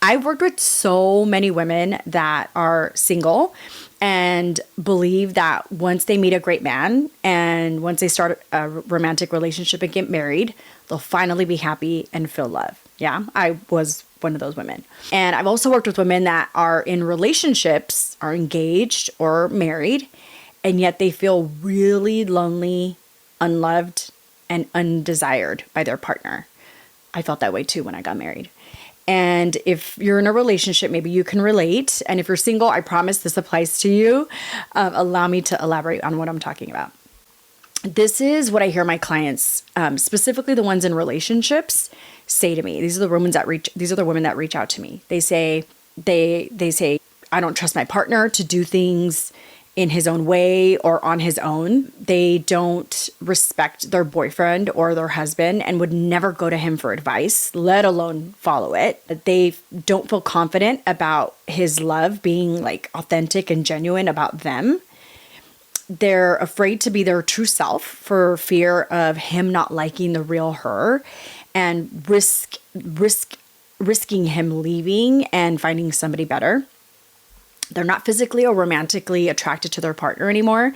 I've worked with so many women that are single and believe that once they meet a great man and once they start a romantic relationship and get married, they'll finally be happy and feel love. Yeah, I was one of those women. And I've also worked with women that are in relationships, are engaged or married, and yet they feel really lonely, unloved, and undesired by their partner. I felt that way too when I got married. And if you're in a relationship, maybe you can relate. And if you're single, I promise this applies to you. Allow me to elaborate on what I'm talking about. This is what I hear my clients, specifically the ones in relationships, say to me. These are the women that reach out to me. They say, I don't trust my partner to do things in his own way or on his own. They don't respect their boyfriend or their husband and would never go to him for advice, let alone follow it. They don't feel confident about his love being like authentic and genuine about them. They're afraid to be their true self for fear of him not liking the real her and risking him leaving and finding somebody better. They're not physically or romantically attracted to their partner anymore,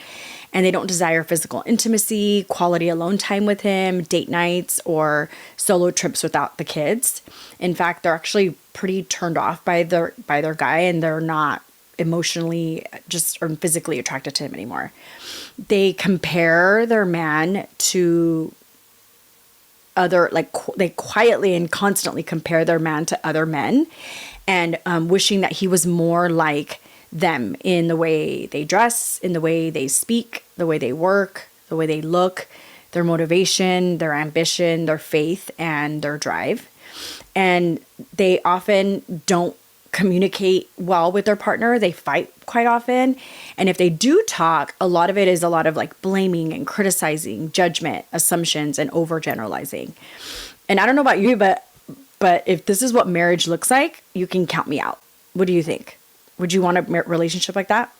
and they don't desire physical intimacy, quality alone time with him, date nights, or solo trips without the kids. In fact, they're actually pretty turned off by their guy, and they're not emotionally or physically attracted to him anymore. They compare their man to they quietly and constantly compare their man to other men, and wishing that he was more like them in the way they dress, in the way they speak, the way they work, the way they look, their motivation, their ambition, their faith, and their drive. And they often don't communicate well with their partner. They fight quite often. And if they do talk, a lot of it is a lot of like blaming and criticizing, judgment, assumptions, and overgeneralizing. And I don't know about you, but if this is what marriage looks like, you can count me out. What do you think? Would you want a relationship like that?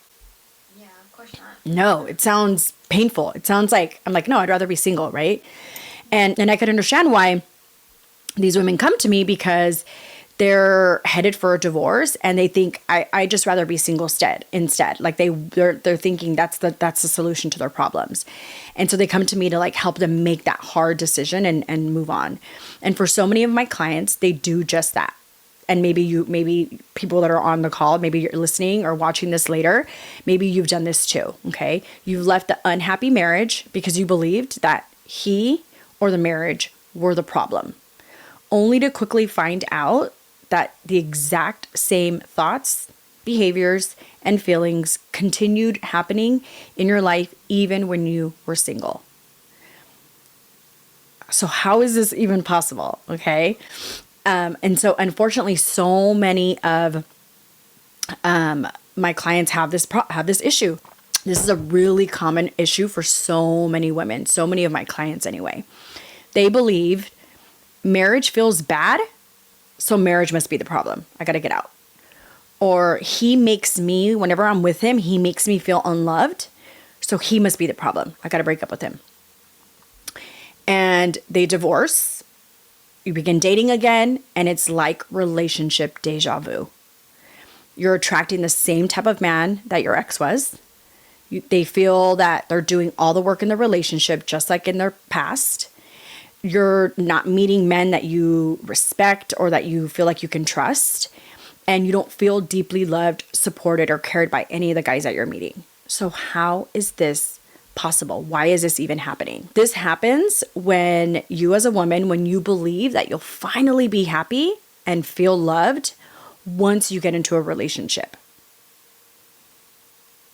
Yeah, of course not. No, it sounds painful. It sounds like, I'm like, no, I'd rather be single, right? And I could understand why these women come to me, because they're headed for a divorce and they think I just rather be single instead. Like they're thinking that's the solution to their problems. And so they come to me to like help them make that hard decision and move on. And for so many of my clients, they do just that. And maybe people that are on the call, maybe you're listening or watching this later, maybe you've done this too, okay? You've left the unhappy marriage because you believed that he or the marriage were the problem, only to quickly find out that the exact same thoughts, behaviors, and feelings continued happening in your life even when you were single. So how is this even possible? Okay. And so unfortunately, so many of my clients have this issue. This is a really common issue for so many women, so many of my clients anyway. They believe marriage feels bad, so marriage must be the problem. I got to get out. Or whenever I'm with him, he makes me feel unloved, so he must be the problem. I got to break up with him. And they divorce. You begin dating again, and it's like relationship deja vu. You're attracting the same type of man that your ex was. They feel that they're doing all the work in the relationship, just like in their past. You're not meeting men that you respect or that you feel like you can trust. And you don't feel deeply loved, supported, or cared by any of the guys that you're meeting. So how is this possible? Why is this even happening? This happens when you as a woman, when you believe that you'll finally be happy and feel loved once you get into a relationship.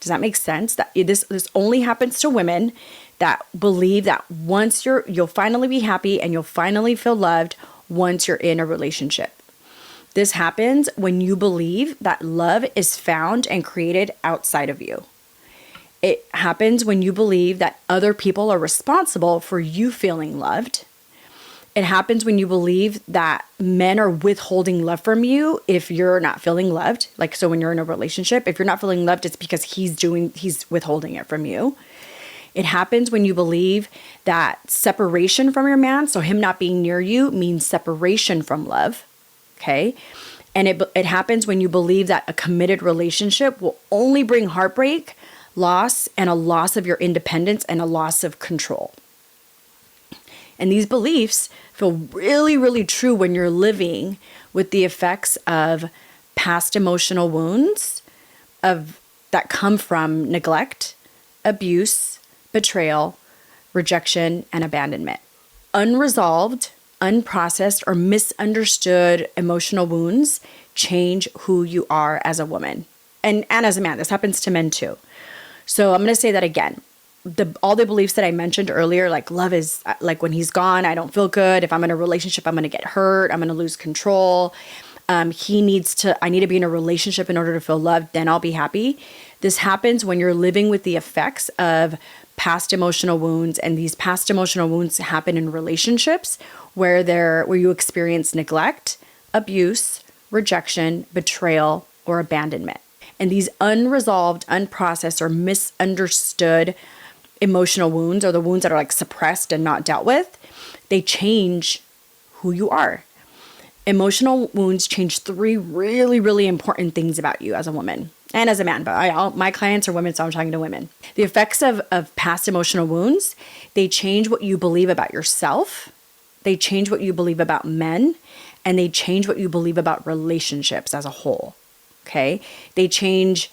Does that make sense? That this only happens to women that believe that once you'll finally be happy and you'll finally feel loved once you're in a relationship. This happens when you believe that love is found and created outside of you. It happens when you believe that other people are responsible for you feeling loved. It happens when you believe that men are withholding love from you if you're not feeling loved. Like, so when you're in a relationship, if you're not feeling loved, it's because he's withholding it from you. It happens when you believe that separation from your man, so him not being near you, means separation from love. Okay. And it happens when you believe that a committed relationship will only bring heartbreak, loss, and a loss of your independence and a loss of control. And these beliefs feel really, really true when you're living with the effects of past emotional wounds that come from neglect, abuse, betrayal, rejection, and abandonment. Unresolved, unprocessed, or misunderstood emotional wounds change who you are as a woman and as a man. This happens to men too. So I'm going to say that again. All the beliefs that I mentioned earlier, like love is like when he's gone, I don't feel good. If I'm in a relationship, I'm going to get hurt. I'm going to lose control. I need to be in a relationship in order to feel loved. Then I'll be happy. This happens when you're living with the effects of past emotional wounds, and these past emotional wounds happen in relationships where you experience neglect, abuse, rejection, betrayal, or abandonment. And these unresolved, unprocessed, or misunderstood emotional wounds, or the wounds that are like suppressed and not dealt with, they change who you are. Emotional wounds change 3 really, really important things about you as a woman and as a man, but my clients are women, so I'm talking to women. The effects of past emotional wounds, they change what you believe about yourself, they change what you believe about men, and they change what you believe about relationships as a whole, okay? They change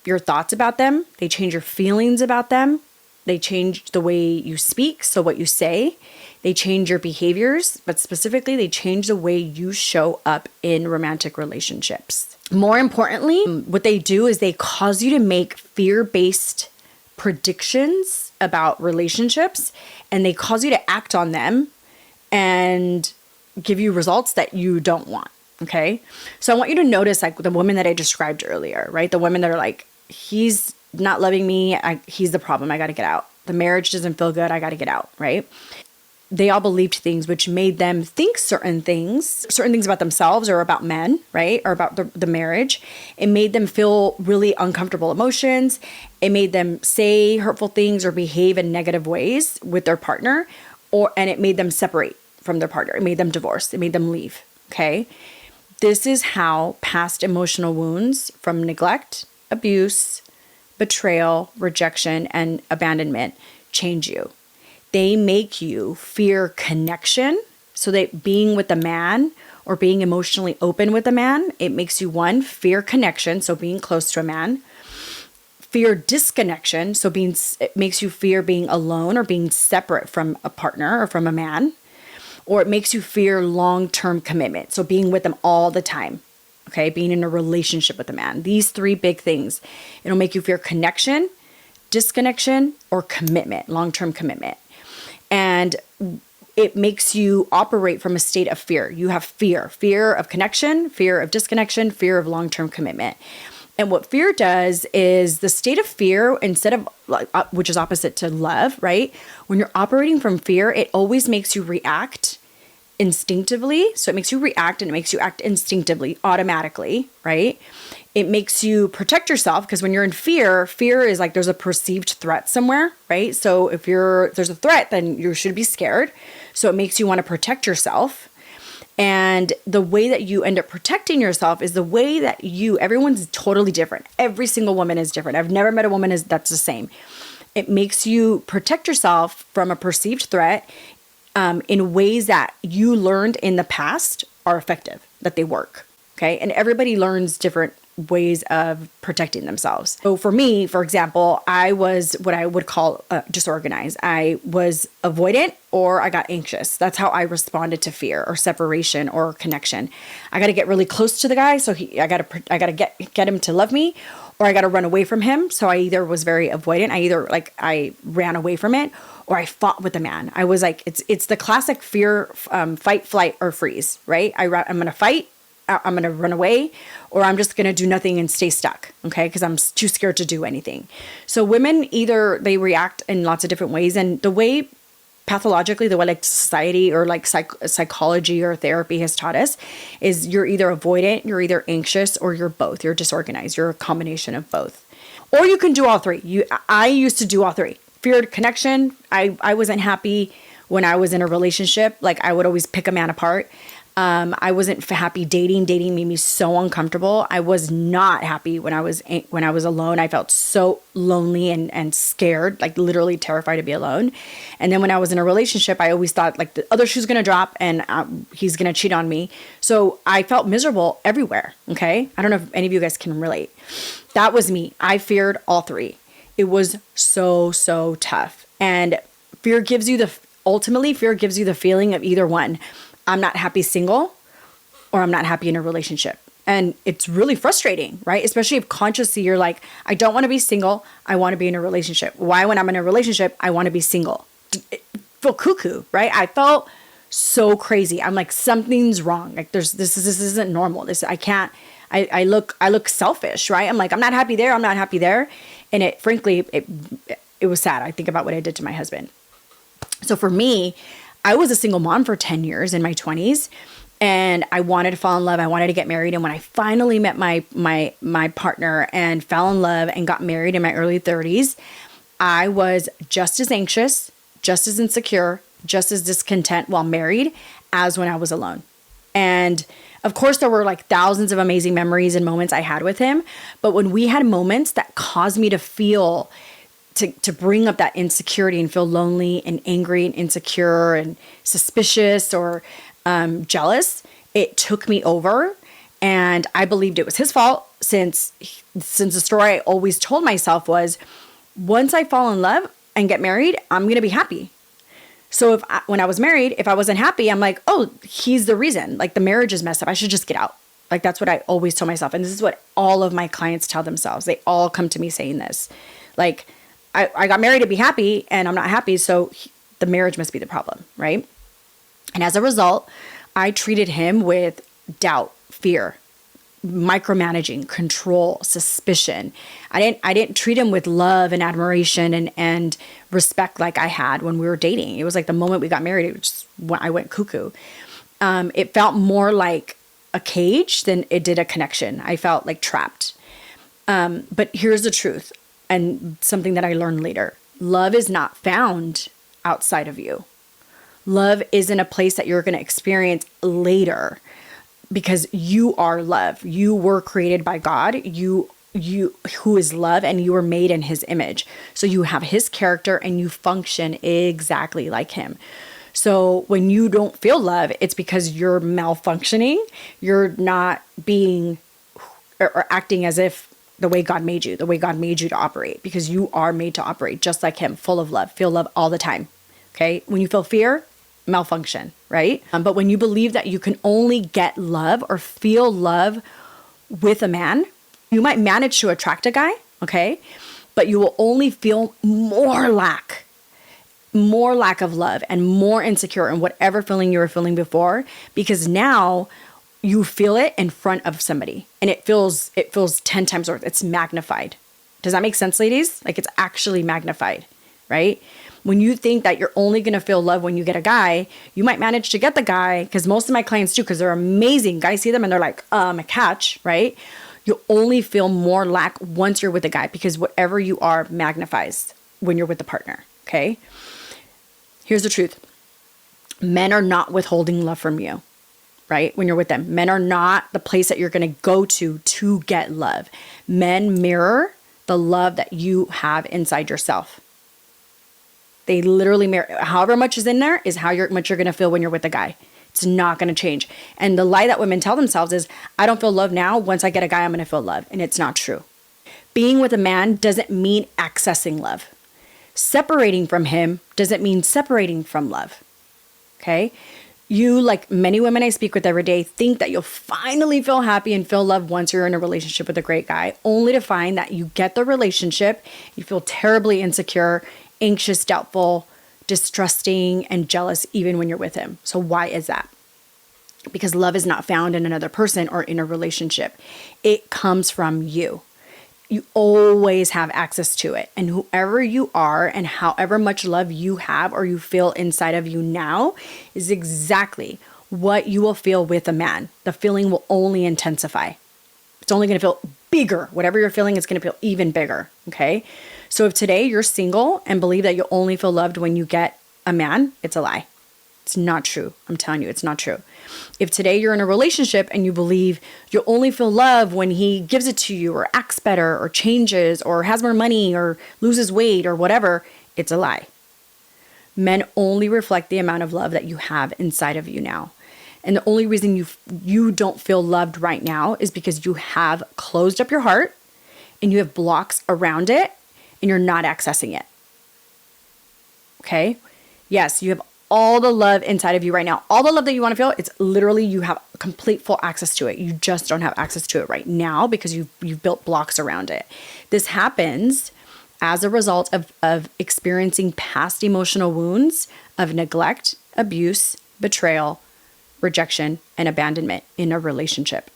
your thoughts about them, they change your feelings about them, they change the way you speak, so what you say. They change your behaviors, but specifically, they change the way you show up in romantic relationships. More importantly, what they do is they cause you to make fear-based predictions about relationships, and they cause you to act on them and give you results that you don't want, okay? So I want you to notice like the women that I described earlier, right? The women that are like, he's not loving me, he's the problem, I gotta get out. The marriage doesn't feel good, I gotta get out, right? They all believed things which made them think certain things about themselves or about men, right? Or about the marriage. It made them feel really uncomfortable emotions. It made them say hurtful things or behave in negative ways with their partner, and it made them separate from their partner. It made them divorce. It made them leave, okay? This is how past emotional wounds from neglect, abuse, betrayal, rejection, and abandonment change you. They make you fear connection. So that being with a man or being emotionally open with a man, it makes you fear connection. So being close to a man, fear disconnection. So it makes you fear being alone or being separate from a partner or from a man, or it makes you fear long-term commitment. So being with them all the time. Okay. Being in a relationship with a man. These 3 big things. It'll make you fear connection, disconnection, or commitment, long-term commitment. And it makes you operate from a state of fear. You have fear of connection, fear of disconnection, fear of long-term commitment. And what fear does is the state of fear, instead of which is opposite to love, right? When you're operating from fear, it always makes you react instinctively. So it makes you react and it makes you act instinctively, automatically, right? It makes you protect yourself because when you're in fear is like there's a perceived threat somewhere, right? So if there's a threat, then you should be scared. So it makes you want to protect yourself. And the way that you end up protecting yourself is the way that everyone's totally different. Every single woman is different. I've never met a woman that's the same. It makes you protect yourself from a perceived threat in ways that you learned in the past are effective, that they work, okay? And everybody learns different ways of protecting themselves. So for me, for example, I was what I would call disorganized. I was avoidant or I got anxious. That's how I responded to fear or separation or connection. I got to get really close to the guy, so I got to get him to love me, or I got to run away from him. So I either was very avoidant. I ran away from it, or I fought with the man. I was like, it's the classic fear, fight, flight, or freeze, right? I'm going to fight. I'm going to run away, or I'm just going to do nothing and stay stuck, okay? Because I'm too scared to do anything. So women, either they react in lots of different ways, and the way pathologically, the way like society or like psychology or therapy has taught us is you're either avoidant, you're either anxious, or you're both. You're disorganized. You're a combination of both. Or you can do all 3. I used to do all 3. Feared connection. I wasn't happy when I was in a relationship. Like I would always pick a man apart. I wasn't happy dating. Dating made me so uncomfortable. I was not happy when I was alone. I felt so lonely and scared, like literally terrified to be alone. And then when I was in a relationship, I always thought like the other shoe's gonna drop and he's gonna cheat on me. So I felt miserable everywhere. Okay, I don't know if any of you guys can relate. That was me. I feared all three. It was so tough. And fear gives you the feeling of either one. I'm not happy single or I'm not happy in a relationship. And it's really frustrating, right? Especially if consciously you're like, I don't want to be single. I want to be in a relationship. Why, when I'm in a relationship, I want to be single? Feel cuckoo, right? I felt so crazy. I'm like, something's wrong. Like this isn't normal. I look selfish, right? I'm like, I'm not happy there. I'm not happy there. And it was sad. I think about what I did to my husband. So for me, I was a single mom for 10 years in my 20s, and I wanted to fall in love. I wanted to get married. And when I finally met my partner and fell in love and got married in my early 30s, I was just as anxious, just as insecure, just as discontent while married as when I was alone. And of course, there were like thousands of amazing memories and moments I had with him. But when we had moments that caused me to feel to bring up that insecurity and feel lonely and angry and insecure and suspicious or jealous, it took me over. And I believed it was his fault since the story I always told myself was, once I fall in love and get married, I'm going to be happy. So when I was married, if I wasn't happy, I'm like, oh, he's the reason. Like the marriage is messed up. I should just get out. Like that's what I always told myself. And this is what all of my clients tell themselves. They all come to me saying this. Like, I got married to be happy and I'm not happy. So the marriage must be the problem, right? And as a result, I treated him with doubt, fear, micromanaging, control, suspicion. I didn't treat him with love and admiration and respect like I had when we were dating. It was like the moment we got married, I went cuckoo. It felt more like a cage than it did a connection. I felt like trapped. But here's the truth, and something that I learned later. Love is not found outside of you. Love isn't a place that you're going to experience later, because you are love. You were created by God. You who is love, and you were made in his image. So you have his character and you function exactly like him. So when you don't feel love, it's because you're malfunctioning. You're not being or acting as if the way God made you to operate, because you are made to operate just like him, full of love, feel love all the time. Okay. When you feel fear, malfunction, right? But when you believe that you can only get love or feel love with a man, you might manage to attract a guy. Okay. But you will only feel more lack of love and more insecure in whatever feeling you were feeling before, because now you feel it in front of somebody and it feels 10 times worse. It's magnified. Does that make sense, ladies? Like it's actually magnified, right? When you think that you're only going to feel love when you get a guy, you might manage to get the guy, because most of my clients do, because they're amazing. Guys see them and they're like, a catch, right? You'll only feel more lack once you're with a guy, because whatever you are magnifies when you're with a partner, okay? Here's the truth. Men are not withholding love from you, right? When you're with them, men are not the place that you're going to go to get love. Men mirror the love that you have inside yourself. They literally mirror. However much is in there is how much you're going to feel when you're with a guy. It's not going to change. And the lie that women tell themselves is, I don't feel love now. Once I get a guy, I'm going to feel love. And it's not true. Being with a man doesn't mean accessing love. Separating from him doesn't mean separating from love. Okay? You, like many women I speak with every day, think that you'll finally feel happy and feel love once you're in a relationship with a great guy, only to find that you get the relationship, you feel terribly insecure, anxious, doubtful, distrusting, and jealous even when you're with him. So why is that? Because love is not found in another person or in a relationship. It comes from you. You always have access to it. And whoever you are and however much love you have or you feel inside of you now is exactly what you will feel with a man. The feeling will only intensify. It's only going to feel bigger. Whatever you're feeling, it's going to feel even bigger. Okay? So if today you're single and believe that you'll only feel loved when you get a man, it's a lie. It's not true. I'm telling you, it's not true. If today you're in a relationship and you believe you'll only feel love when he gives it to you or acts better or changes or has more money or loses weight or whatever, it's a lie. Men only reflect the amount of love that you have inside of you now. And the only reason you don't feel loved right now is because you have closed up your heart and you have blocks around it and you're not accessing it. Okay? Yes, you have all the love inside of you right now. All the love that you want to feel, it's literally you have complete full access to it. You just don't have access to it right now because you've built blocks around it. This happens as a result of experiencing past emotional wounds of neglect, abuse, betrayal, rejection, and abandonment in a relationship.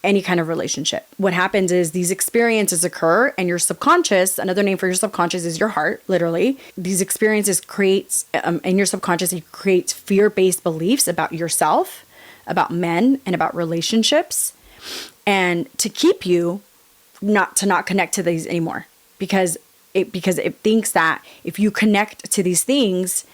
Any kind of relationship. What happens is these experiences occur and your subconscious, another name for your subconscious is your heart, literally. These experiences creates, in your subconscious, it creates fear-based beliefs about yourself, about men, and about relationships. And to keep you not connect to these anymore. Because it thinks that if you connect to these things,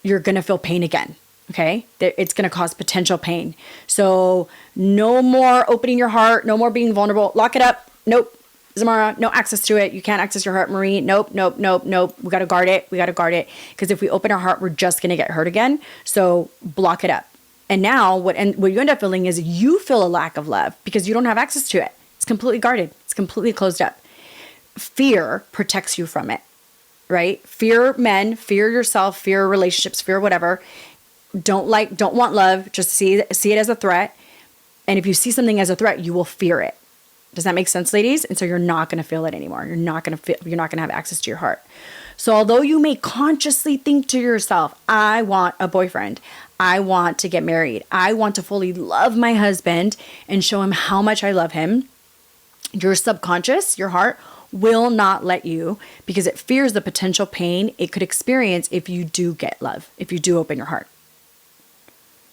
you're going to feel pain again. Okay, it's going to cause potential pain. So no more opening your heart, no more being vulnerable. Lock it up. Nope. Zamara, no access to it. You can't access your heart, Marie. Nope. We got to guard it. Because if we open our heart, we're just going to get hurt again. So block it up. And now what you end up feeling is you feel a lack of love because you don't have access to it. It's completely guarded. It's completely closed up. Fear protects you from it, right? Fear men, fear yourself, fear relationships, fear whatever. Don't want love, just see it as a threat. And if you see something as a threat, you will fear it. Does that make sense, ladies? And so you're not going to feel it anymore. You're not going to have access to your heart. So although you may consciously think to yourself, I want a boyfriend, I want to get married, I want to fully love my husband and show him how much I love him, your subconscious, your heart, will not let you because it fears the potential pain it could experience if you do get love, if you do open your heart.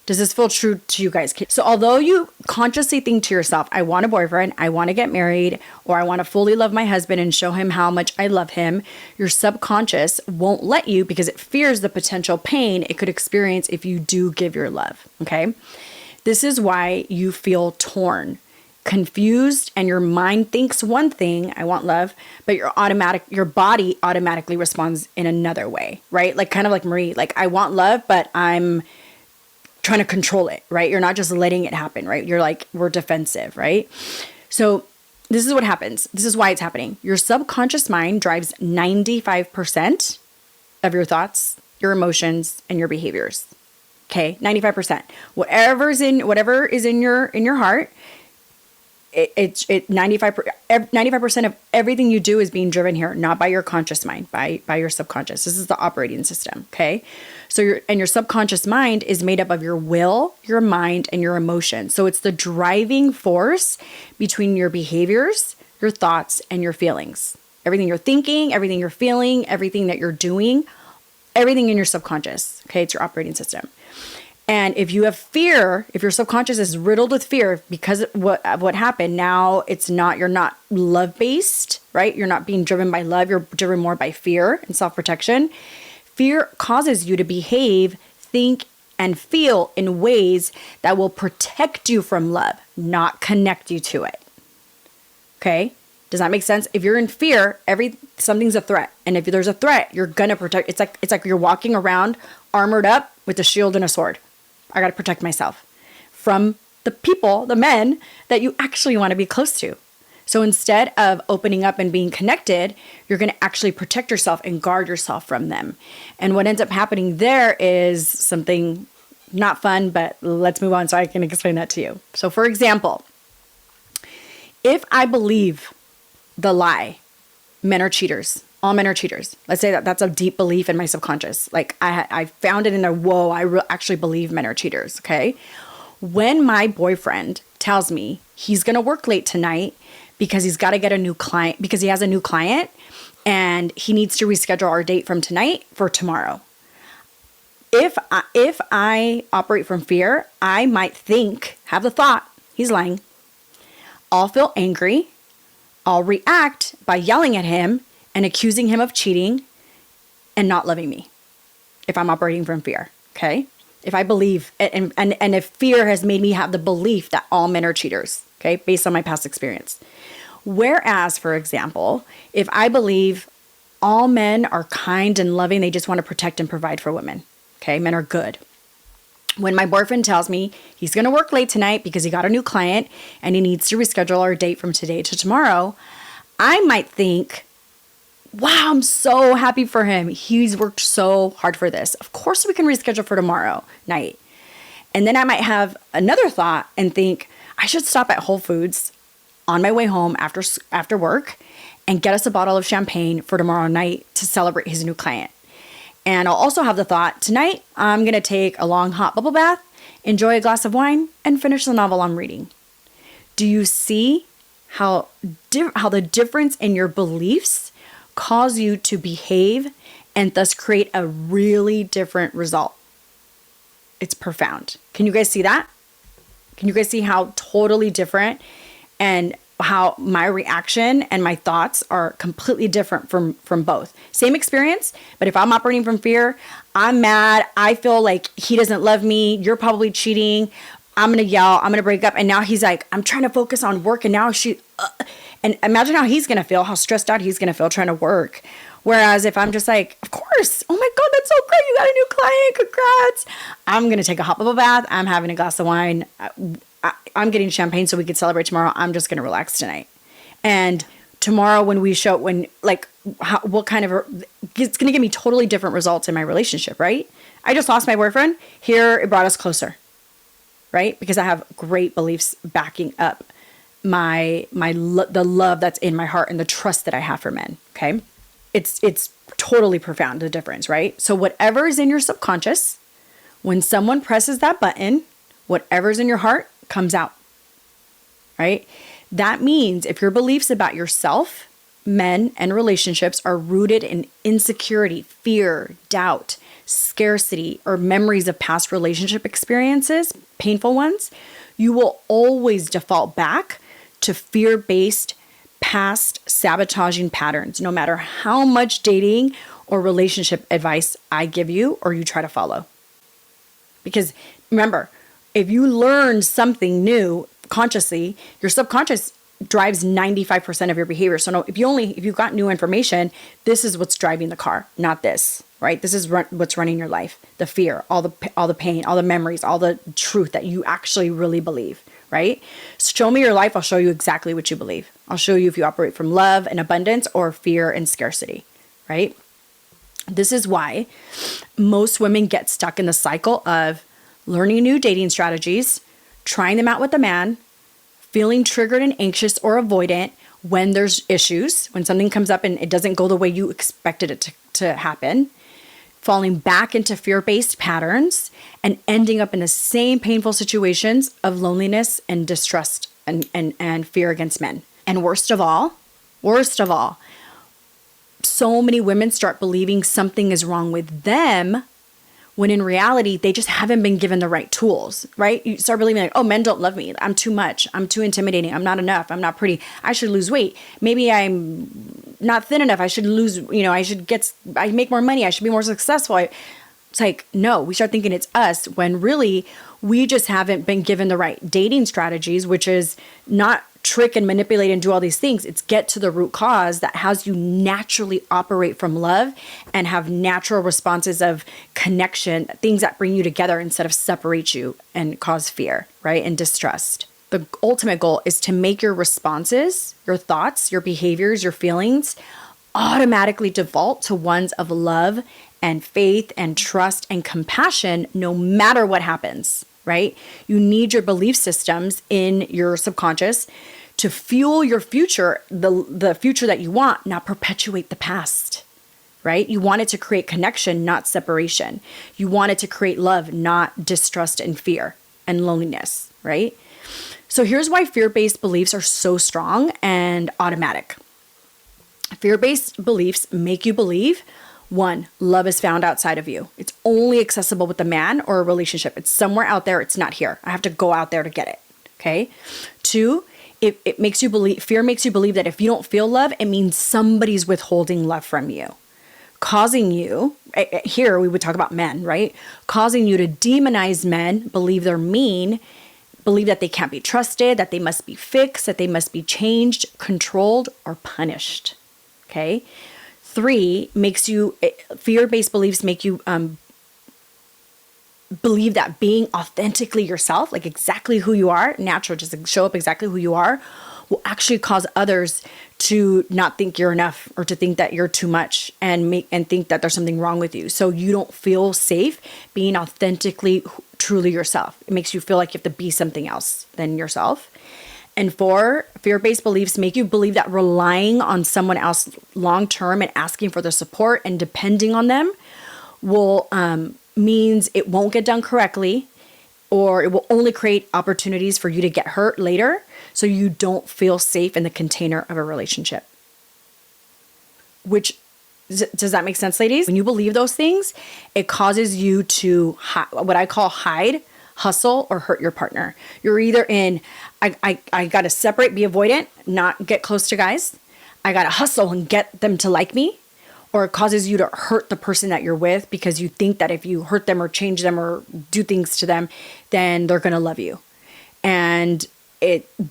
Does this feel true to you guys? So although you consciously think to yourself, I want a boyfriend, I want to get married, or I want to fully love my husband and show him how much I love him, your subconscious won't let you because it fears the potential pain it could experience if you do give your love, okay? This is why you feel torn, confused, and your mind thinks one thing, I want love, but your body automatically responds in another way, right? Like kind of like Marie, like I want love, but I'm trying to control it, right? You're not just letting it happen, right? You're like, we're defensive, right? So this is what happens. This is why it's happening. Your subconscious mind drives 95% of your thoughts, your emotions, and your behaviors. Okay, 95%. Whatever is in your heart, 95% of everything you do is being driven here, not by your conscious mind, by your subconscious. This is the operating system, okay? So your subconscious mind is made up of your will, your mind, and your emotions. So it's the driving force between your behaviors, your thoughts, and your feelings. Everything you're thinking, everything you're feeling, everything that you're doing, everything in your subconscious, okay? It's your operating system. And if you have fear, if your subconscious is riddled with fear because of what happened, now you're not love-based, right? You're not being driven by love. You're driven more by fear and self-protection. Fear causes you to behave, think, and feel in ways that will protect you from love, not connect you to it. Okay? Does that make sense? If you're in fear, something's a threat. And if there's a threat, you're going to protect. It's like you're walking around armored up with a shield and a sword. I got to protect myself from the men that you actually want to be close to. So instead of opening up and being connected, you're going to actually protect yourself and guard yourself from them. And what ends up happening there is something not fun, but let's move on so I can explain that to you. So for example, if I believe the lie, men are cheaters, all men are cheaters. Let's say that's a deep belief in my subconscious. Like I found it in there, whoa, I actually believe men are cheaters, okay? When my boyfriend tells me he's going to work late tonight because he's got to get a new client, because he has a new client and he needs to reschedule our date from tonight for tomorrow. If I operate from fear, I might have the thought, he's lying. I'll feel angry. I'll react by yelling at him and accusing him of cheating and not loving me if I'm operating from fear, okay? If I believe, and if fear has made me have the belief that all men are cheaters, okay, based on my past experience. Whereas, for example, if I believe all men are kind and loving, they just want to protect and provide for women, okay, men are good. When my boyfriend tells me he's going to work late tonight because he got a new client and he needs to reschedule our date from today to tomorrow, I might think, wow, I'm so happy for him. He's worked so hard for this. Of course we can reschedule for tomorrow night. And then I might have another thought and think, I should stop at Whole Foods on my way home after work and get us a bottle of champagne for tomorrow night to celebrate his new client. And I'll also have the thought, tonight I'm going to take a long hot bubble bath, enjoy a glass of wine, and finish the novel I'm reading. Do you see how the difference in your beliefs cause you to behave and thus create a really different result? It's profound. Can you guys see that? Can you guys see how totally different and how my reaction and my thoughts are completely different from both? Same experience, but if I'm operating from fear, I'm mad, I feel like he doesn't love me, you're probably cheating, I'm gonna yell, I'm gonna break up, and now he's like, I'm trying to focus on work, and now and imagine how he's gonna feel, how stressed out he's gonna feel trying to work. Whereas if I'm just like, of course, oh my God, that's so great, you got a new client, congrats. I'm gonna take a hot bubble bath, I'm having a glass of wine, I'm getting champagne so we can celebrate tomorrow. I'm just going to relax tonight. And tomorrow it's going to give me totally different results in my relationship, right? I just lost my boyfriend. Here, it brought us closer, right? Because I have great beliefs backing up the love that's in my heart and the trust that I have for men, okay? It's totally profound, the difference, right? So whatever is in your subconscious, when someone presses that button, whatever's in your heart comes out, right? That means if your beliefs about yourself, men, and relationships are rooted in insecurity, fear, doubt, scarcity, or memories of past relationship experiences, painful ones, you will always default back to fear-based, past sabotaging patterns, no matter how much dating or relationship advice I give you or you try to follow. Because remember, if you learn something new consciously, your subconscious drives 95% of your behavior. So no, if you've got new information, this is what's driving the car, not this, right? This is what's running your life. The fear, all the pain, all the memories, all the truth that you actually really believe, right? Show me your life. I'll show you exactly what you believe. I'll show you if you operate from love and abundance or fear and scarcity, right? This is why most women get stuck in the cycle of learning new dating strategies, trying them out with a man, feeling triggered and anxious or avoidant when there's issues, when something comes up and it doesn't go the way you expected it to happen, falling back into fear-based patterns, and ending up in the same painful situations of loneliness and distrust and fear against men. And worst of all, so many women start believing something is wrong with them when in reality, they just haven't been given the right tools, right? You start believing like, oh, men don't love me. I'm too much. I'm too intimidating. I'm not enough. I'm not pretty. I should lose weight. Maybe I'm not thin enough. I should lose, I make more money. I should be more successful. It's like, no, we start thinking it's us when really we just haven't been given the right dating strategies, which is not trick and manipulate and do all these things. It's get to the root cause that has you naturally operate from love and have natural responses of connection, things that bring you together instead of separate you and cause fear, right? And distrust. The ultimate goal is to make your responses, your thoughts, your behaviors, your feelings automatically default to ones of love and faith and trust and compassion no matter what happens, right? You need your belief systems in your subconscious to fuel your future, the future that you want, not perpetuate the past, right? You want it to create connection, not separation. You want it to create love, not distrust and fear and loneliness, right? So here's why fear-based beliefs are so strong and automatic. Fear-based beliefs make you believe, one, love is found outside of you. It's only accessible with a man or a relationship. It's somewhere out there. It's not here. I have to go out there to get it. Okay. Two, it makes you believe, fear makes you believe that if you don't feel love, it means somebody's withholding love from you. causing you, here we would talk about men, right? Causing you to demonize men, believe they're mean, believe that they can't be trusted, that they must be fixed, that they must be changed, controlled, or punished. Okay. 3, fear-based beliefs make you believe that being authentically yourself, like exactly who you are, natural, just show up exactly who you are, will actually cause others to not think you're enough or to think that you're too much and think that there's something wrong with you. So you don't feel safe being authentically, truly yourself. It makes you feel like you have to be something else than yourself. And 4, fear-based beliefs make you believe that relying on someone else long-term and asking for their support and depending on them will means it won't get done correctly, or it will only create opportunities for you to get hurt later, so you don't feel safe in the container of a relationship. Which, does that make sense, ladies? When you believe those things, it causes you to what I call hide, hustle, or hurt your partner. You're either in, I got to separate, be avoidant, not get close to guys. I got to hustle and get them to like me. Or it causes you to hurt the person that you're with because you think that if you hurt them or change them or do things to them, then they're going to love you. And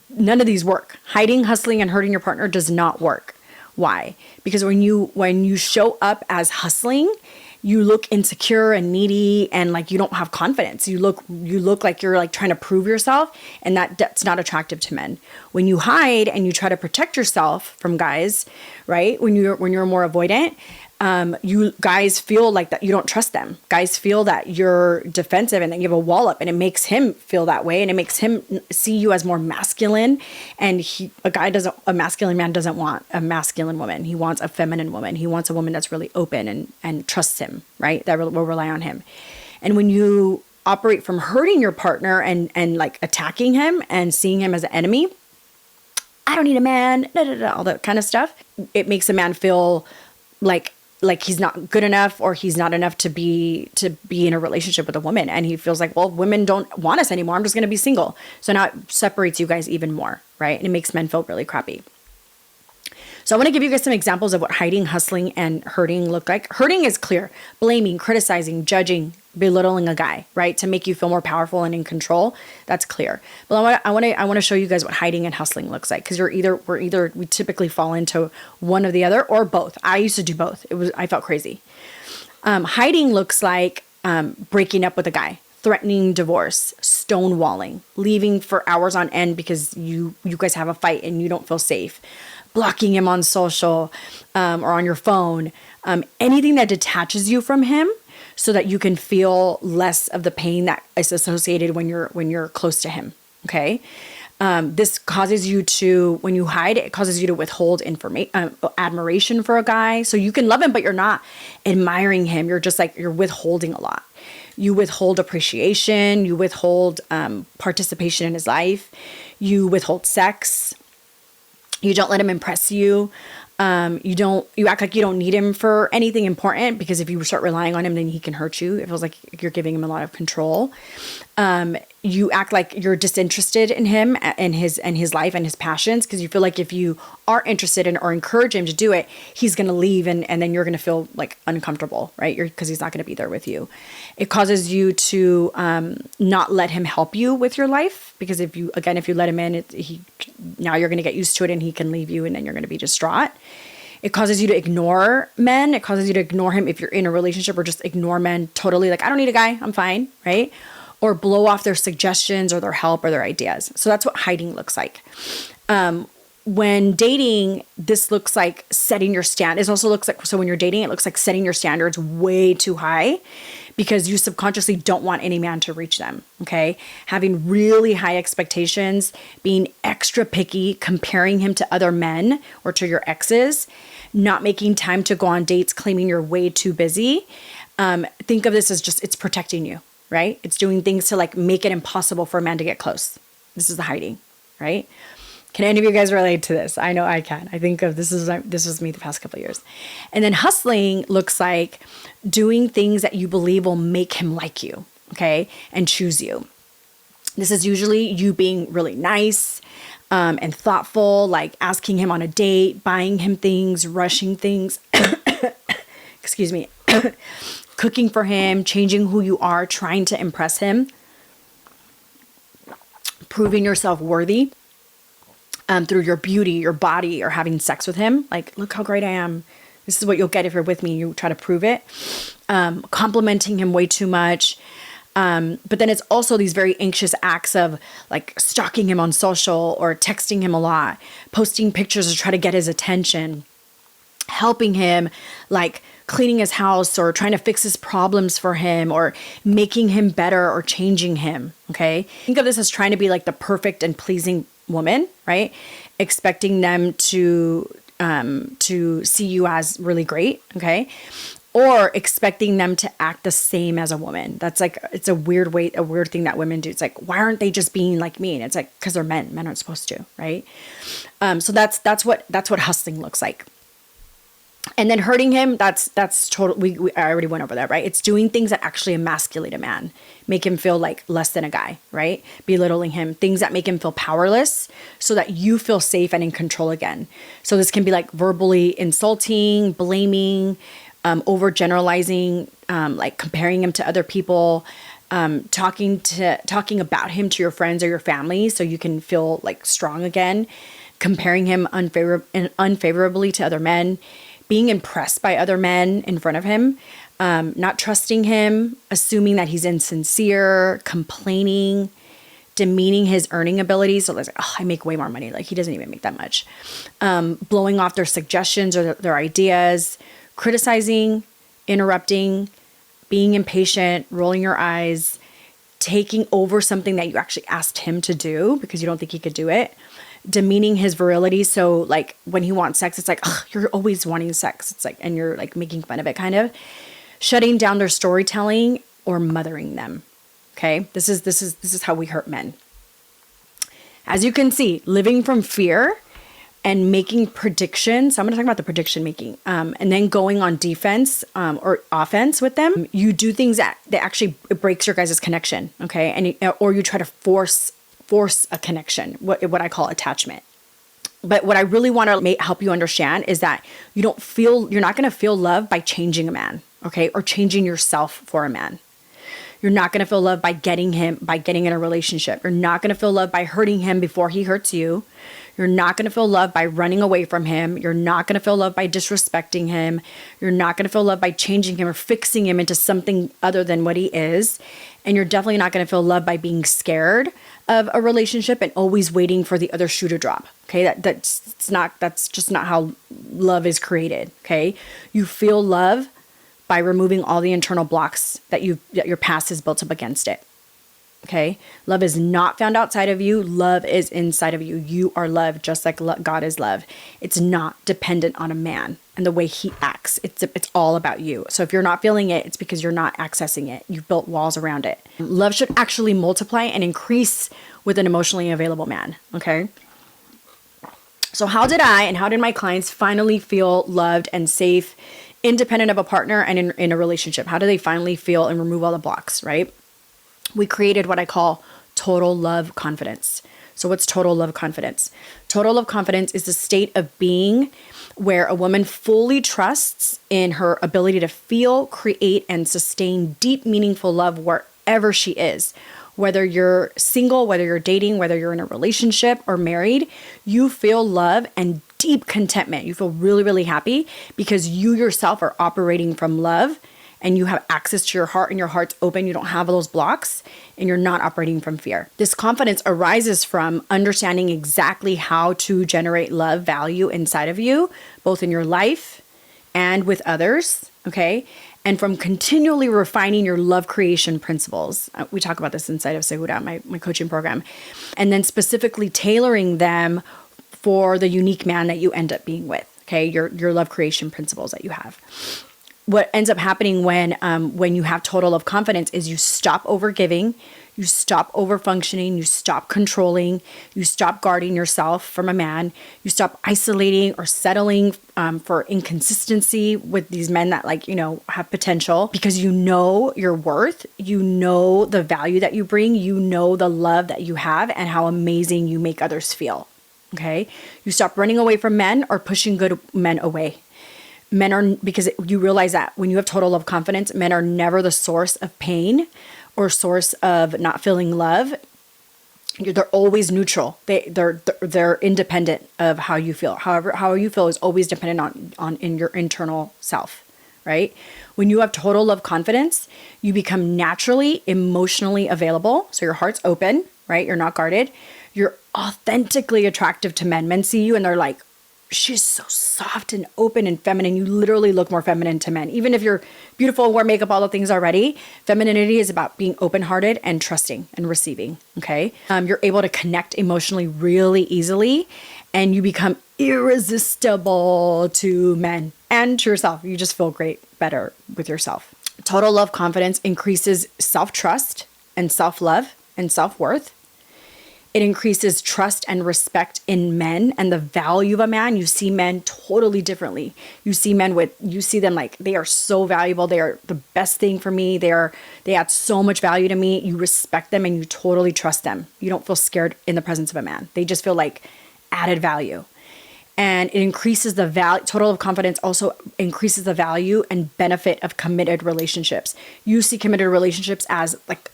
none of these work. Hiding, hustling, and hurting your partner does not work. Why? Because when you show up as hustling, you look insecure and needy and like you don't have confidence. You look like you're like trying to prove yourself, and that's not attractive to men. When you hide and you try to protect yourself from guys, right? When you're more avoidant, you guys feel like that you don't trust them. Guys feel that you're defensive and that you have a wall up, and it makes him feel that way, and it makes him see you as more masculine. And a masculine man doesn't want a masculine woman. He wants a feminine woman. He wants a woman that's really open and trusts him, right? That will rely on him. And when you operate from hurting your partner and like attacking him and seeing him as an enemy, I don't need a man, all that kind of stuff. It makes a man feel like he's not good enough, or he's not enough to be in a relationship with a woman. And he feels like, well, women don't want us anymore. I'm just going to be single. So now it separates you guys even more, right? And it makes men feel really crappy. So I want to give you guys some examples of what hiding, hustling, and hurting look like. Hurting is clear: blaming, criticizing, judging, belittling a guy, right? To make you feel more powerful and in control. That's clear. But I want to show you guys what hiding and hustling looks like, because we typically fall into one or the other, or both. I used to do both. I felt crazy. Hiding looks like breaking up with a guy, threatening divorce, stonewalling, leaving for hours on end because you guys have a fight and you don't feel safe, blocking him on social or on your phone, anything that detaches you from him so that you can feel less of the pain that is associated when you're close to him. Okay. This causes you to, when you hide, it causes you to withhold admiration for a guy. So you can love him, but you're not admiring him. You're just like, you're withholding a lot. You withhold appreciation. You withhold participation in his life. You withhold sex. You don't let him impress you. You act like you don't need him for anything important, because if you start relying on him, then he can hurt you. It feels like you're giving him a lot of control. You act like you're disinterested in him and his life and his passions, because you feel like if you are interested in or encourage him to do it, he's going to leave and then you're going to feel like uncomfortable, right? Because he's not going to be there with you. It causes you to not let him help you with your life, because if you let him in, now you're going to get used to it and he can leave you and then you're going to be distraught. It causes you to ignore men. It causes you to ignore him if you're in a relationship, or just ignore men totally. Like, I don't need a guy. I'm fine. Right? Or blow off their suggestions or their help or their ideas. So that's what hiding looks like. When dating, this looks like setting your stand. It also looks like, so when you're dating, it looks like setting your standards way too high, because you subconsciously don't want any man to reach them. Okay. Having really high expectations, being extra picky, comparing him to other men or to your exes, not making time to go on dates, claiming you're way too busy. Think of this as just, it's protecting you, right? It's doing things to like make it impossible for a man to get close. This is the hiding, right? Can any of you guys relate to this? I know I can. I think of this was me the past couple of years. And then hustling looks like doing things that you believe will make him like you, okay, and choose you. This is usually you being really nice and thoughtful, like asking him on a date, buying him things, rushing things. excuse me, cooking for him, changing who you are, trying to impress him, proving yourself worthy through your beauty, your body, or having sex with him. Like, look how great I am. This is what you'll get if you're with me. You try to prove it. Complimenting him way too much. But then it's also these very anxious acts of like stalking him on social or texting him a lot, posting pictures to try to get his attention, helping him, like cleaning his house or trying to fix his problems for him or making him better or changing him. Okay. Think of this as trying to be like the perfect and pleasing woman, right? Expecting them to see you as really great. Okay. Or expecting them to act the same as a woman. That's like, it's a weird thing that women do. It's like, why aren't they just being like me? And it's like, because they're men. Men aren't supposed to, right? So that's what hustling looks like. And then hurting him, that's total. I already went over that, right? It's doing things that actually emasculate a man, make him feel like less than a guy, right? Belittling him, things that make him feel powerless so that you feel safe and in control again. So this can be like verbally insulting, blaming, overgeneralizing, like comparing him to other people, talking about him to your friends or your family so you can feel like strong again, comparing him unfavorably to other men, being impressed by other men in front of him, not trusting him, assuming that he's insincere, complaining, demeaning his earning abilities. So it's like, oh, I make way more money. Like he doesn't even make that much. Blowing off their suggestions or their ideas, criticizing, interrupting, being impatient, rolling your eyes, taking over something that you actually asked him to do because you don't think he could do it, demeaning his virility. So like when he wants sex, it's like, oh, you're always wanting sex. It's like, and you're like making fun of it kind of. Shutting down their storytelling or mothering them. Okay. This is how we hurt men. As you can see, living from fear and making predictions. I'm going to talk about the prediction making, and then going on defense or offense with them. You do things that actually it breaks your guys' connection, okay? And or you try to force a connection, what I call attachment. But what I really want to help you understand is that you're not going to feel love by changing a man, okay, or changing yourself for a man. You're not going to feel love by getting in a relationship. You're not going to feel love by hurting him before he hurts you. You're not going to feel love by running away from him. You're not going to feel love by disrespecting him. You're not going to feel love by changing him or fixing him into something other than what he is. And you're definitely not going to feel love by being scared of a relationship and always waiting for the other shoe to drop. Okay, that's just not how love is created. Okay, you feel love by removing all the internal blocks that your past has built up against it. Okay. Love is not found outside of you. Love is inside of you. You are love, just like God is love. It's not dependent on a man and the way he acts. It's all about you. So if you're not feeling it, it's because you're not accessing it. You've built walls around it. Love should actually multiply and increase with an emotionally available man. Okay. So how did my clients finally feel loved and safe, independent of a partner and in a relationship? How do they finally feel and remove all the blocks, right? We created what I call total love confidence. So what's total love confidence? Total love confidence is the state of being where a woman fully trusts in her ability to feel, create, and sustain deep, meaningful love wherever she is. Whether you're single, whether you're dating, whether you're in a relationship or married, you feel love and deep contentment. You feel really, really happy because you yourself are operating from love and you have access to your heart and your heart's open. You don't have those blocks and you're not operating from fear. This confidence arises from understanding exactly how to generate love value inside of you, both in your life and with others, okay? And from continually refining your love creation principles. We talk about this inside of Segura, my coaching program. And then specifically tailoring them for the unique man that you end up being with, okay? Your love creation principles that you have. What ends up happening when you have total love confidence is you stop overgiving, you stop overfunctioning, you stop controlling, you stop guarding yourself from a man, you stop isolating or settling for inconsistency with these men that have potential, because you know your worth, you know the value that you bring, you know the love that you have and how amazing you make others feel. Okay, you stop running away from men or pushing good men away. Men are, because you realize that when you have total love confidence, men are never the source of pain or source of not feeling love. They're always neutral. They're independent of how you feel. However, how you feel is always dependent on in your internal self, right? When you have total love confidence, you become naturally emotionally available. So your heart's open, right? You're not guarded. You're authentically attractive to men. Men see you and they're like, she's so soft and open and feminine. You literally look more feminine to men. Even if you're beautiful, wear makeup, all the things already, femininity is about being open-hearted and trusting and receiving, okay? You're able to connect emotionally really easily, and you become irresistible to men and to yourself. You just feel great, better with yourself. Total love confidence increases self-trust and self-love and self-worth. It increases trust and respect in men and the value of a man. You see men totally differently. You see them like they are so valuable. They are the best thing for me. They add so much value to me. You respect them and you totally trust them. You don't feel scared in the presence of a man. They just feel like added value. And it increases the value. Total of confidence also increases the value and benefit of committed relationships. You see committed relationships as like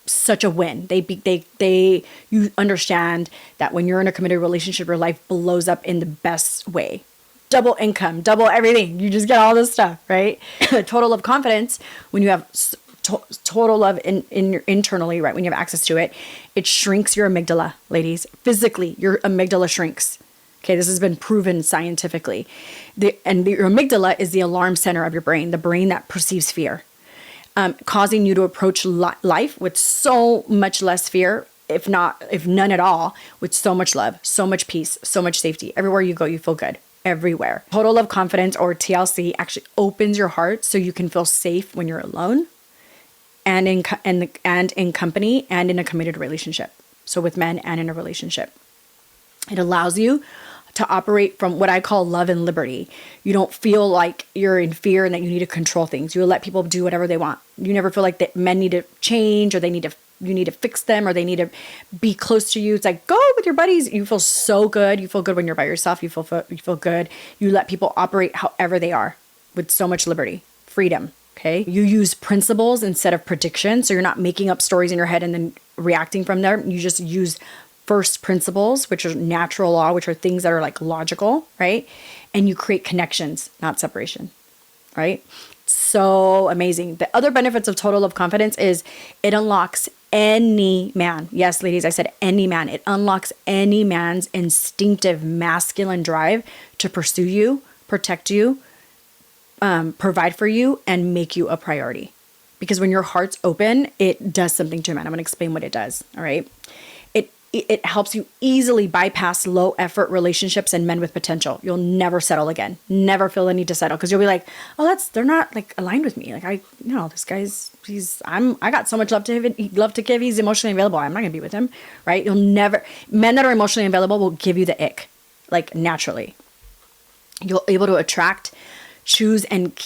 such a win. You understand that when you're in a committed relationship, your life blows up in the best way. Double income, double everything. You just get all this stuff, right? Total of confidence, when you have total love in your internally, right? When you have access to it, it shrinks your amygdala, ladies. Physically, your amygdala shrinks. Okay, this has been proven scientifically. Your amygdala is the alarm center of your brain, the brain that perceives fear. Causing you to approach life with so much less fear, if none at all, with so much love, so much peace, so much safety. Everywhere you go, you feel good. Everywhere. Total love confidence, or TLC, actually opens your heart so you can feel safe when you're alone, and in company, and in a committed relationship. So with men and in a relationship, it allows you to operate from what I call love and liberty. You don't feel like you're in fear and that you need to control things. You let people do whatever they want. You never feel like that men need to change, or you need to fix them, or they need to be close to you. It's like, go with your buddies. You feel so good. You feel good when you're by yourself. You feel good. You let people operate however they are with so much liberty, freedom. Okay. You use principles instead of predictions. So you're not making up stories in your head and then reacting from there. You just use first principles, which are natural law, which are things that are like logical, right? And you create connections, not separation, right? So amazing. The other benefits of total love confidence is it unlocks any man. Yes, ladies, I said any man. It unlocks any man's instinctive masculine drive to pursue you, protect you, provide for you, and make you a priority. Because when your heart's open, it does something to a man. I'm going to explain what it does, all right? It helps you easily bypass low effort relationships and men with potential. You'll never settle again. Never feel the need to settle, because you'll be like, oh, they're not like aligned with me. Like this guy's, I got so much love to give. He's emotionally available. I'm not gonna be with him, right? Men that are emotionally available will give you the ick, like naturally. You'll able to attract, choose, and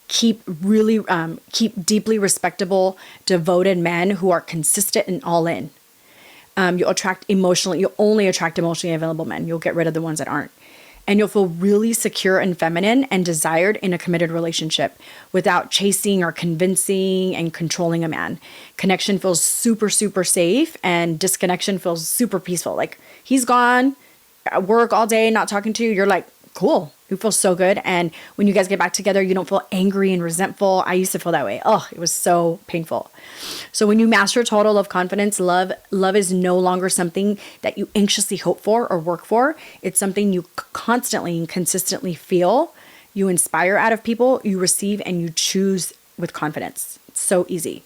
keep deeply respectable, devoted men who are consistent and all in. You'll only attract emotionally available men. You'll get rid of the ones that aren't. And you'll feel really secure and feminine and desired in a committed relationship without chasing or convincing and controlling a man. Connection feels super, super safe, and disconnection feels super peaceful. Like he's gone at work all day, not talking to you. You're like, cool. You feel so good. And when you guys get back together, you don't feel angry and resentful. I used to feel that way. Oh, it was so painful. So when you master total love confidence, love is no longer something that you anxiously hope for or work for. It's something you constantly and consistently feel. You inspire out of people, you receive, and you choose with confidence. It's so easy.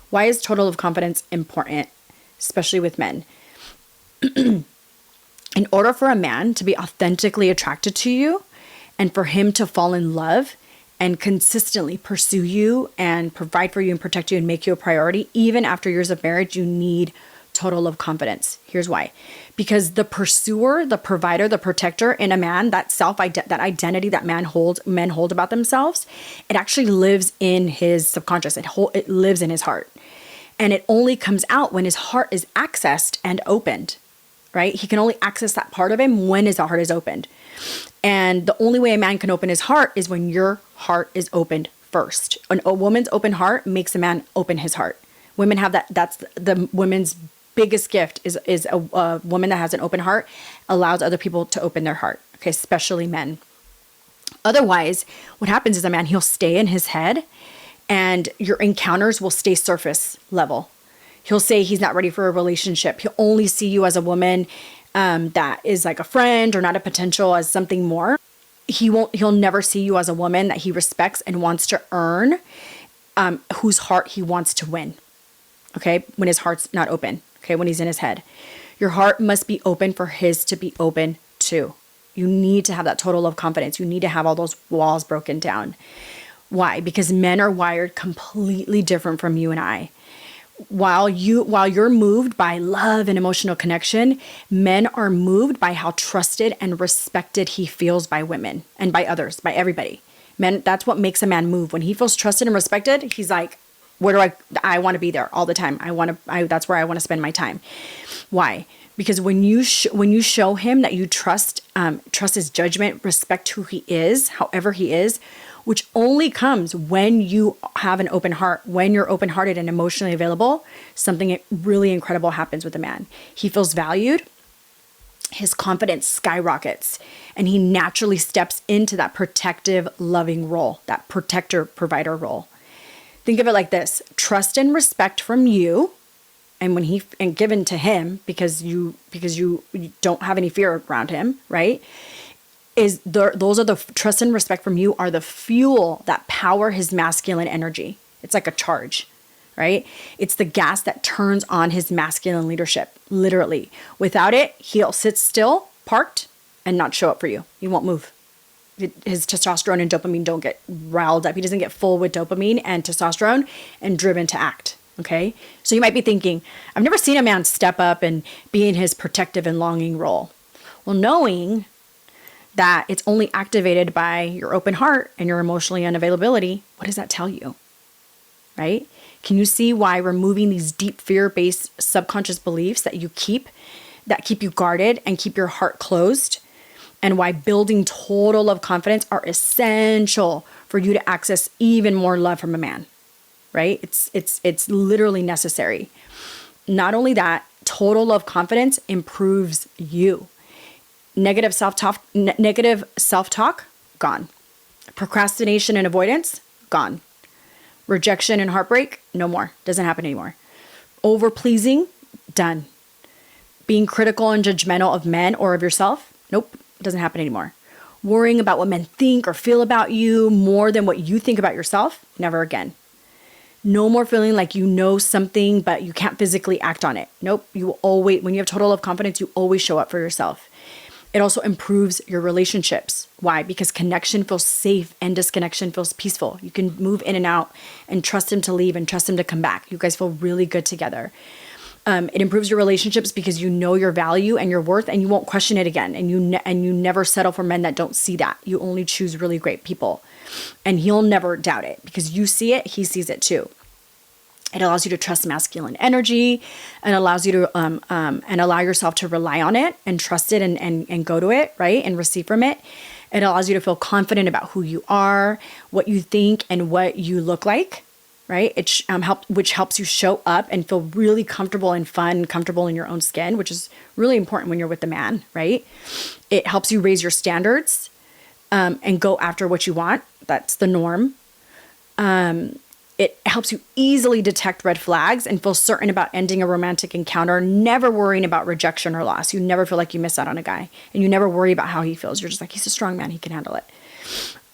Why is total love confidence important, especially with men? In order for a man to be authentically attracted to you and for him to fall in love and consistently pursue you and provide for you and protect you and make you a priority, even after years of marriage, you need total love confidence. Here's why. Because the pursuer, the provider, the protector in a man, that identity that men hold about themselves, it actually lives in his subconscious. It lives in his heart. And it only comes out when his heart is accessed and opened. right? He can only access that part of him when his heart is opened. And the only way a man can open his heart is when your heart is opened first. A woman's open heart makes a man open his heart. Women have that. That's the women's biggest gift is a woman that has an open heart allows other people to open their heart. Okay, especially men. Otherwise, what happens is a man, he'll stay in his head and your encounters will stay surface level. He'll say he's not ready for a relationship. He'll only see you as a woman that is like a friend or not a potential as something more. He'll never see you as a woman that he respects and wants to earn, whose heart he wants to win. Okay. When his heart's not open. Okay. When he's in his head, your heart must be open for his to be open too. You need to have that total love confidence. You need to have all those walls broken down. Why? Because men are wired completely different from you and I. While you're moved by love and emotional connection, men are moved by how trusted and respected he feels by women and by others, by everybody. Men, that's what makes a man move. When he feels trusted and respected, he's like, I want to be there all the time. That's where I want to spend my time. Why? Because when you show him that you trust his judgment, respect who he is, however he is, which only comes when you have an open heart, when you're open-hearted and emotionally available, something really incredible happens with a man. He feels valued, his confidence skyrockets, and he naturally steps into that protective, loving role, that protector, provider role. Think of it like this: trust and respect from you, and given to him because you don't have any fear around him, right? Those are the trust and respect from you are the fuel that power his masculine energy. It's like a charge, right? It's the gas that turns on his masculine leadership, literally. Without it, he'll sit still, parked, and not show up for you. He won't move. His testosterone and dopamine don't get riled up. He doesn't get full with dopamine and testosterone and driven to act. Okay. So you might be thinking, I've never seen a man step up and be in his protective and longing role. Well, knowing that it's only activated by your open heart and your emotionally unavailability, what does that tell you? Right? Can you see why removing these deep fear-based subconscious beliefs that keep you guarded and keep your heart closed, and why building total love confidence are essential for you to access even more love from a man, right? It's literally necessary. Not only that, total love confidence improves you. Negative self-talk, gone. Procrastination and avoidance, gone. Rejection and heartbreak, no more. Doesn't happen anymore. Over-pleasing, done. Being critical and judgmental of men or of yourself, nope, doesn't happen anymore. Worrying about what men think or feel about you more than what you think about yourself, never again. No more feeling like you know something, but you can't physically act on it. Nope, you will always, when you have total love confidence, you always show up for yourself. It also improves your relationships. Why? Because connection feels safe and disconnection feels peaceful. You can move in and out and trust him to leave and trust him to come back. You guys feel really good together. It improves your relationships because you know your value and your worth, and you won't question it again. And you never settle for men that don't see that. You only choose really great people, and he'll never doubt it because you see it. He sees it too. It allows you to trust masculine energy and allows you to and allow yourself to rely on it and trust it and go to it, right? And receive from it. It allows you to feel confident about who you are, what you think, and what you look like, right? Which helps you show up and feel really comfortable and fun, comfortable in your own skin, which is really important when you're with the man, right? It helps you raise your standards and go after what you want. That's the norm. It helps you easily detect red flags and feel certain about ending a romantic encounter, never worrying about rejection or loss. You never feel like you miss out on a guy, and you never worry about how he feels. You're just like, he's a strong man. He can handle it.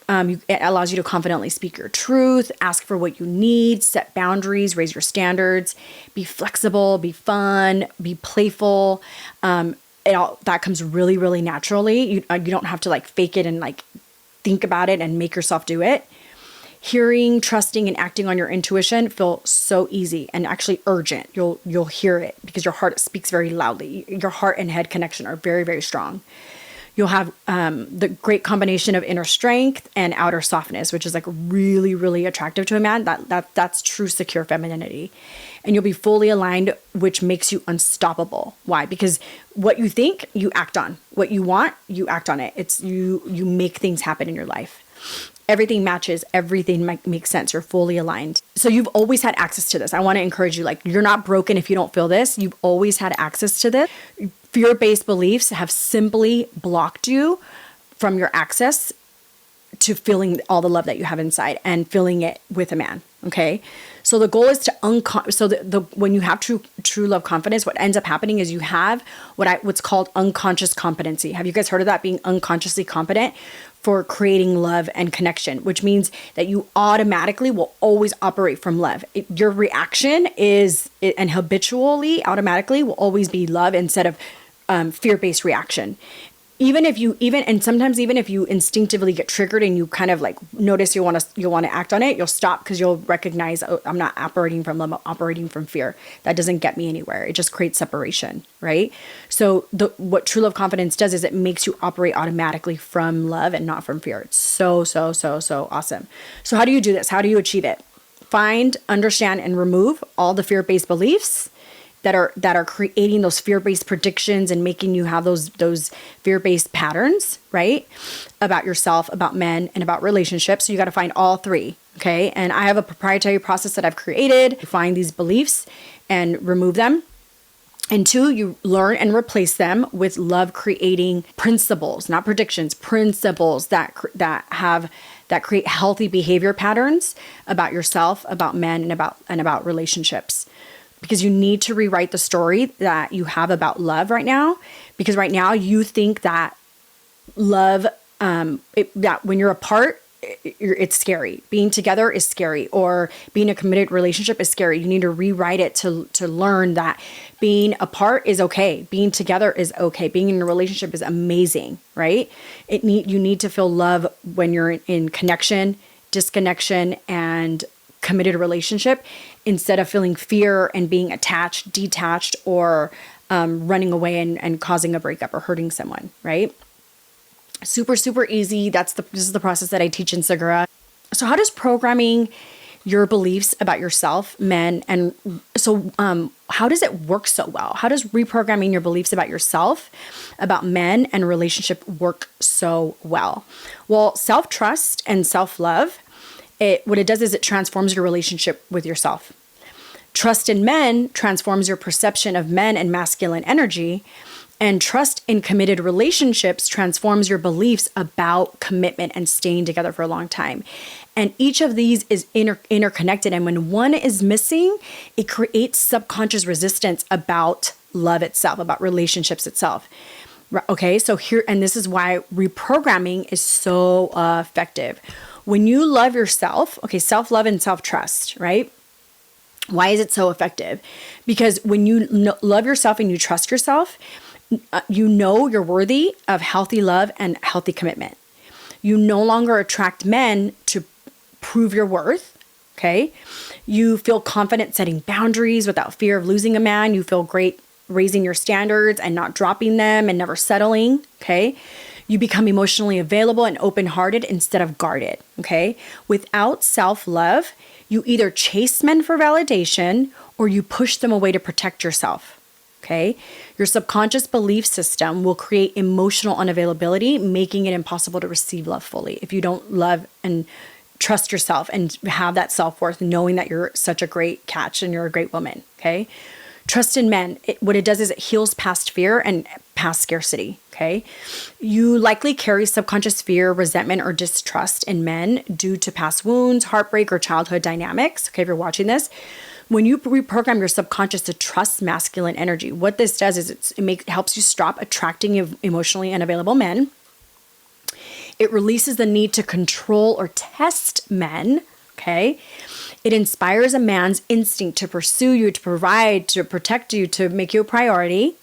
It allows you to confidently speak your truth, ask for what you need, set boundaries, raise your standards, be flexible, be fun, be playful. That comes really, really naturally. You don't have to like fake it and like think about it and make yourself do it. Hearing, trusting, and acting on your intuition feel so easy and actually urgent. You'll hear it because your heart speaks very loudly. Your heart and head connection are very, very strong. You'll have the great combination of inner strength and outer softness, which is like really, really attractive to a man. That's true secure femininity. And you'll be fully aligned, which makes you unstoppable. Why? Because what you think, you act on. What you want, you act on it. It's you make things happen in your life. Everything matches, everything makes sense. You're fully aligned. So you've always had access to this. I want to encourage you, like, you're not broken if you don't feel this. You've always had access to this. Fear-based beliefs have simply blocked you from your access to feeling all the love that you have inside and feeling it with a man. Okay. So the goal is to when you have true love confidence, what ends up happening is you have what's called unconscious competency. Have you guys heard of that? Being unconsciously competent for creating love and connection, which means that you automatically will always operate from love. Your reaction and habitually, automatically will always be love instead of fear-based reaction. Sometimes even if you instinctively get triggered and you kind of like notice you want to act on it, you'll stop because you'll recognize, oh, I'm not operating from love, I'm operating from fear. That doesn't get me anywhere. It just creates separation, right? So what true love confidence does is it makes you operate automatically from love and not from fear. It's so awesome. So how do you do this? How do you achieve it? Find, understand, and remove all the fear-based beliefs that are creating those fear-based predictions and making you have those fear-based patterns, right? About yourself, about men, and about relationships. So you got to find all three, okay? And I have a proprietary process that I've created to find these beliefs and remove them. And 2, you learn and replace them with love-creating principles, not predictions, principles that create healthy behavior patterns about yourself, about men, and about relationships. Because you need to rewrite the story that you have about love right now. Because right now you think that love, that when you're apart, it's scary. Being together is scary, or being a committed relationship is scary. You need to rewrite it to learn that being apart is okay. Being together is okay. Being in a relationship is amazing, right? You need to feel love when you're in connection, disconnection, and committed relationship, instead of feeling fear and being attached, detached, or running away and causing a breakup or hurting someone, right? Super, super easy. This is the process that I teach in Segura. So how does programming your beliefs about yourself, men, and so how does it work so well? How does reprogramming your beliefs about yourself, about men, and relationship work so well? Well, self-trust and self-love, what it does is it transforms your relationship with yourself. Trust in men transforms your perception of men and masculine energy. And trust in committed relationships transforms your beliefs about commitment and staying together for a long time. And each of these is interconnected. And when one is missing, it creates subconscious resistance about love itself, about relationships itself. Okay, so here, and this is why reprogramming is so effective. When you love yourself, okay, self-love and self-trust, right? Why is it so effective? Because when you love yourself and you trust yourself, you know you're worthy of healthy love and healthy commitment. You no longer attract men to prove your worth, okay? You feel confident setting boundaries without fear of losing a man. You feel great raising your standards and not dropping them and never settling, okay? You become emotionally available and open-hearted instead of guarded, okay? Without self-love, you either chase men for validation or you push them away to protect yourself, okay? Your subconscious belief system will create emotional unavailability, making it impossible to receive love fully. If you don't love and trust yourself and have that self-worth, knowing that you're such a great catch and you're a great woman, okay? Trust in men, what it does is it heals past fear and past scarcity, okay? You likely carry subconscious fear, resentment, or distrust in men due to past wounds, heartbreak, or childhood dynamics, okay, if you're watching this. When you reprogram your subconscious to trust masculine energy, what this does is it helps you stop attracting emotionally unavailable men. It releases the need to control or test men, okay? It inspires a man's instinct to pursue you, to provide, to protect you, to make you a priority.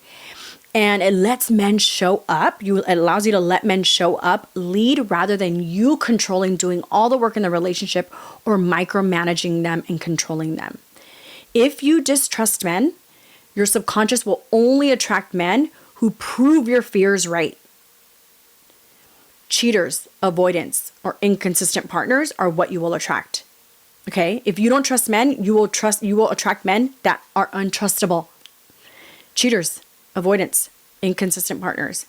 And it lets men show up. It allows you to let men show up, lead rather than you controlling, doing all the work in the relationship or micromanaging them and controlling them. If you distrust men, your subconscious will only attract men who prove your fears right. cheaters, avoidance, or inconsistent partners are what you will attract. Okay? If you don't trust men, you will attract men that are untrustable. Cheaters, avoidance, inconsistent partners.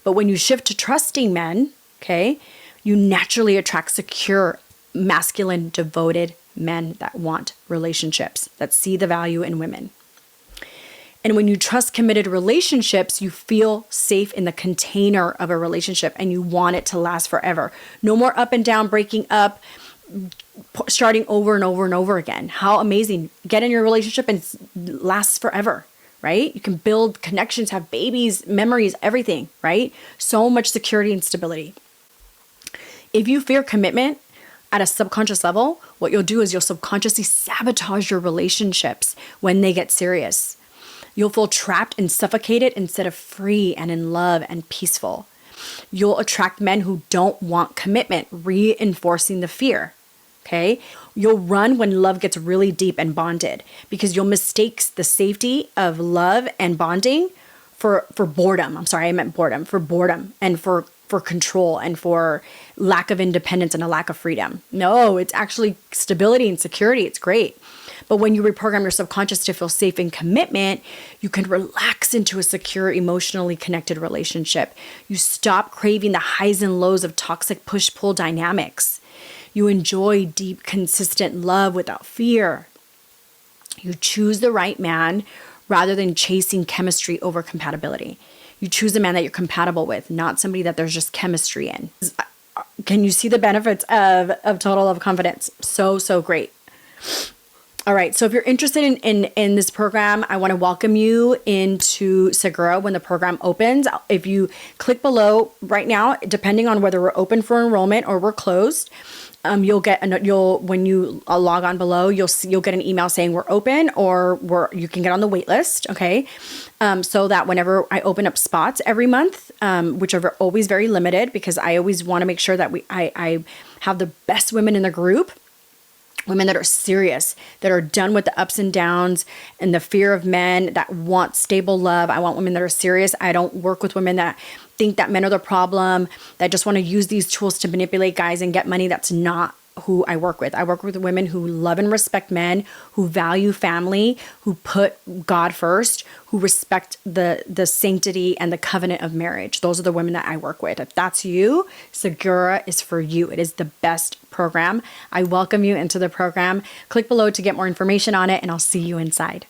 But when you shift to trusting men, okay, you naturally attract secure, masculine, devoted men that want relationships, that see the value in women. And when you trust committed relationships, you feel safe in the container of a relationship and you want it to last forever. No more up and down, breaking up, starting over and over and over again. How amazing. Get in your relationship and it lasts forever, right? You can build connections, have babies, memories, everything, right? So much security and stability. If you fear commitment at a subconscious level, what you'll do is you'll subconsciously sabotage your relationships when they get serious. You'll feel trapped and suffocated instead of free and in love and peaceful. You'll attract men who don't want commitment, reinforcing the fear. Okay? You'll run when love gets really deep and bonded because you'll mistake the safety of love and bonding for boredom. I'm sorry, I meant boredom. For boredom and for control and for lack of independence and a lack of freedom. No, it's actually stability and security. It's great. But when you reprogram your subconscious to feel safe in commitment, you can relax into a secure, emotionally connected relationship. You stop craving the highs and lows of toxic push-pull dynamics. You enjoy deep, consistent love without fear. You choose the right man rather than chasing chemistry over compatibility. You choose a man that you're compatible with, not somebody that there's just chemistry in. Can you see the benefits of total love confidence? So great. All right. So if you're interested in this program, I want to welcome you into Segura when the program opens. If you click below right now, depending on whether we're open for enrollment or we're closed, when you log on below, you'll get an email saying we're open or you can get on the wait list. Okay. So that whenever I open up spots every month, which are always very limited because I always want to make sure that I have the best women in the group. Women that are serious, that are done with the ups and downs and the fear of men, that want stable love. I want women that are serious. I don't work with women that think that men are the problem, that just want to use these tools to manipulate guys and get money. That's not who I work with. I work with women who love and respect men, who value family, who put God first, who respect the sanctity and the covenant of marriage. Those are the women that I work with. If that's you, Segura is for you. It is the best program. I welcome you into the program. Click below to get more information on it, and I'll see you inside.